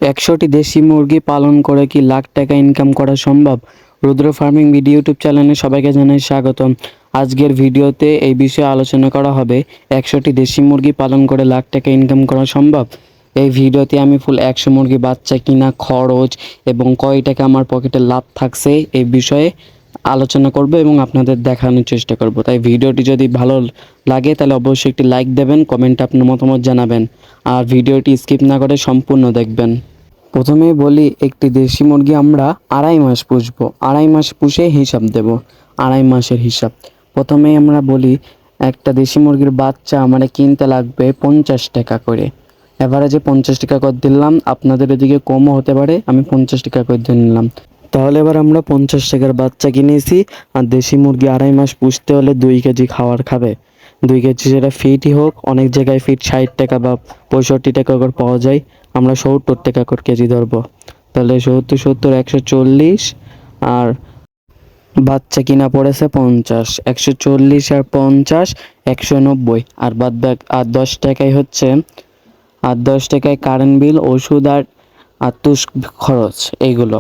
১০০টি দেশি মুরগি পালন করে কি লাখ টাকা ইনকাম করা সম্ভব? রুদ্র ফার্মিং ভিডিও ইউটিউব চ্যানেলে সবাইকে জানাই স্বাগতম। আজকের ভিডিওতে এই বিষয়ে আলোচনা করা হবে ১০০টি দেশি মুরগি পালন করে লাখ টাকা ইনকাম করা সম্ভব। এই ভিডিওতে আমি ফুল ১০০ মুরগি বাচ্চা কিনা খরচ এবং কয় টাকা আমার পকেটে লাভ থাকছে এই বিষয়ে আলোচনা করব এবং আপনাদের দেখানোর চেষ্টা করব। তাই ভিডিওটি যদি ভালো লাগে তাহলে অবশ্যই একটি লাইক দেবেন, কমেন্টে আপনার মতামত জানাবেন আর ভিডিওটি স্কিপ না করে সম্পূর্ণ দেখবেন। প্রথমেই বলি, একটি দেশি মুরগি আমরা ২.৫ মাস পুষবো। ২.৫ মাস পুষে হিসাব দেব, ২.৫ মাসের হিসাব। প্রথমেই আমরা বলি, একটা দেশি মুরগির বাচ্চা আমার কিনতে লাগবে ৫০ টাকা করে। এভারেজে ৫০ টাকা করে দিলাম, আপনাদের এদিকে কমও হতে পারে, আমি ৫০ টাকা করে দিয়ে নিলাম। তাহলে এবার আমরা ৫০ টাকার বাচ্চা কিনেছি। আর দেশি মুরগি ২.৫ মাস পুষতে হলে ২ কেজি খাবার খাবে। ২ কেজি সেটা ফিটই হোক, অনেক জায়গায় ফিট ৬০ টাকা বা ৬৫ টাকা করে পাওয়া যায়, আমরা ৭০ টাকা করে কেজি ধরবো। তাহলে ৭০ ১৪০, আর বাচ্চা কিনা পড়েছে ৫০। ১৪০ আর ৫০ ১৯০, আর বাদ বাক আর ১০ টাকায় হচ্ছে, আর ১০ টাকায় কারেন্ট বিল, ওষুধ আর তুষ খরচ এইগুলো।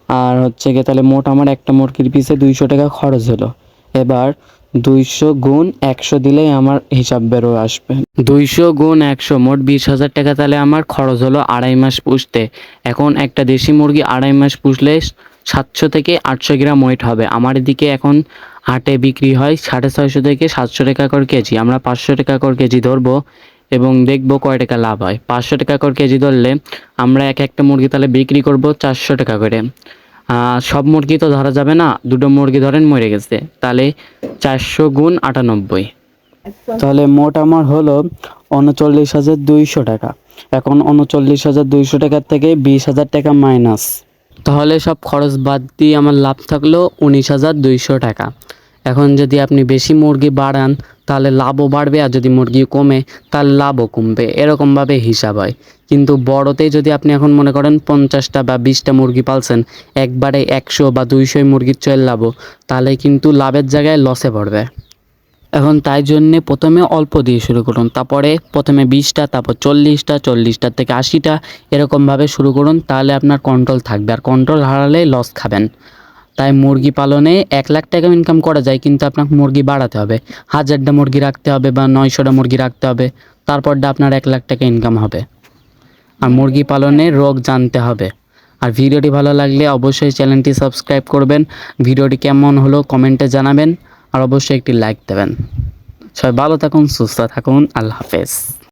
আর হচ্ছে গিয়ে তাহলে মোট আমার একটা মুরগির পিছে ২০০ টাকা খরচ হলো। এবার ২০০ গুণ ১০০ দিলেই আমার হিসাব বেরো আসবে। ২০০ গুণ ১০০ মোট ২০,০০০ টাকা তাহলে আমার খরচ হলো ২.৫ মাস পুষতে। এখন একটা দেশি মুরগি ২.৫ মাস পুষলে ৭০০ থেকে ৮০০ গ্রাম ওয়েট হবে। আমার এদিকে এখন হাটে বিক্রি হয় ৬৫০ থেকে ৭০০ টাকা করে কেজি। আমরা ৫০০ টাকা করে কেজি ধরবো এবং দেখব কয় টাকা লাভ হয়। ৫০০ টাকা করে কেজি ধরলে আমরা একটা মুরগি তাহলে বিক্রি করব ৪০০ টাকা করে। সব মুরগি তো ধরা যাবে না, দুটো মুরগি ধরেন মরে গেছে, তাহলে ৪০০ গুণ ৯৮, তাহলে মোট আমার হলো ৩৯,২০০ টাকা। এখন ৩৯,২০০ টাকার থেকে ২০,০০০ টাকা মাইনাস, তাহলে সব খরচ বাদ দিয়ে আমার লাভ থাকলো ১৯,২০০ টাকা। এখন যদি আপনি বেশি মুরগি বাড়ান তাহলে লাভও বাড়বে, আর যদি মুরগি কমে তাহলে লাভও কমবে, এরকমভাবে হিসাব হয়। কিন্তু বড়তেই যদি আপনি এখন মনে করেন ৫০টা বা ২০টা মুরগি পালছেন, একবারে ১০০ বা ২০০ মুরগির চল লাভ, তাহলে কিন্তু লাভের জায়গায় লসে পড়বে। এখন তাই জন্যে প্রথমে অল্প দিয়ে শুরু করুন, তারপরে প্রথমে ২০টা, তারপর ৪০টা, ৪০টার থেকে ৮০টা, এরকমভাবে শুরু করুন। তাহলে আপনার কন্ট্রোল থাকবে, আর কন্ট্রোল হারালে লস খাবেন। তাই মুরগি পালনে ১,০০,০০০ টাকা ইনকাম করা যায়, কিন্তু আপনাকে মুরগি বাড়াতে হবে। ১,০০০টা মুরগি রাখতে হবে বা ৯০০টা মুরগি রাখতে হবে, তারপরটা আপনার ১,০০,০০০ টাকা ইনকাম হবে। আর মুরগি পালনে রোগ জানতে হবে। আর ভিডিওটি ভালো লাগলে অবশ্যই চ্যানেলটি সাবস্ক্রাইব করবেন। ভিডিওটি কেমন হলো কমেন্টে জানাবেন, আর অবশ্যই একটি লাইক দেবেন। সবাই ভালো থাকুন, সুস্থ থাকুন, আল্লাহ হাফেজ।